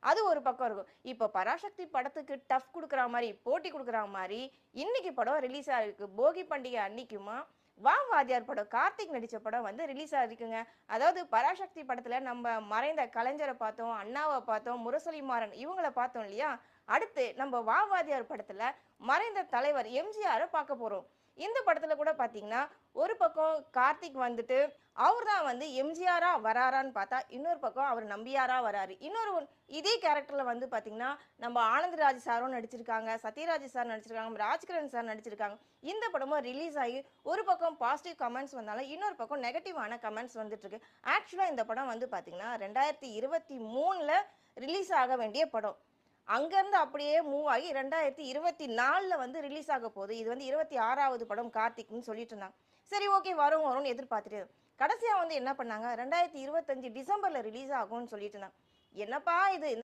அது ஒரு பக்கம் இருக்கும். இப்போ பராசக்தி படத்துக்கு டஃப் குடுக்குற மாரி, போட்டி குடுக்குற மாரி, இன்னைக்கு படம் ரிலீஸ் ஆயிருக்கு. போகி பண்டிகை அன்னைக்குமா, வா வாத்தியார் படம் கார்த்திக் நடிச்ச படம் வந்து ரிலீஸ் ஆயிருக்குங்க. அதாவது பராசக்தி படத்துல நம்ம மறைந்த கலைஞர பார்த்தோம், அண்ணாவ பார்த்தோம், முரசொலி மாறன் இவங்கள பார்த்தோம் இல்லையா? அடுத்து நம்ம வா வாத்தியார் படத்துல மறைந்த தலைவர் எம்ஜிஆர பார்க்க போறோம். இந்த படத்துல கூட பார்த்தீங்கன்னா, ஒரு பக்கம் கார்த்திக் வந்துட்டு, அவர் தான் வந்து எம்ஜிஆரா வராரான்னு பார்த்தா, இன்னொரு பக்கம் அவர் நம்பியாரா வராரு. இதே கேரக்டர்ல வந்து பார்த்தீங்கன்னா, நம்ம ஆனந்தராஜ் சாரும் நடிச்சிருக்காங்க, சத்யராஜ் சார் நடிச்சிருக்காங்க, ராஜ்கிரண் சார் நடிச்சிருக்காங்க. இந்த படமும் ரிலீஸ் ஆகி ஒரு பக்கம் பாசிட்டிவ் கமெண்ட்ஸ் வந்தாலும், இன்னொரு பக்கம் நெகட்டிவான கமெண்ட்ஸ் வந்துட்டு இருக்கு. ஆக்சுவலா இந்த படம் வந்து பார்த்தீங்கன்னா, 2023ல ரிலீஸ் ஆக வேண்டிய படம். அங்கருந்து அப்படியே மூவ் ஆகி 2024ல வந்து ரிலீஸ் ஆக போகுது. இது வந்து 26வது படம் கார்த்திக்ன்னு சொல்லிட்டு இருந்தாங்க. சரி ஓகே வரும்னு எதிர்பார்த்துட்டு கடைசியா வந்து என்ன பண்ணாங்க, 2025 டிசம்பர்ல ரிலீஸ் ஆகும்னு சொல்லிட்டு இருந்தாங்க. என்னப்பா இது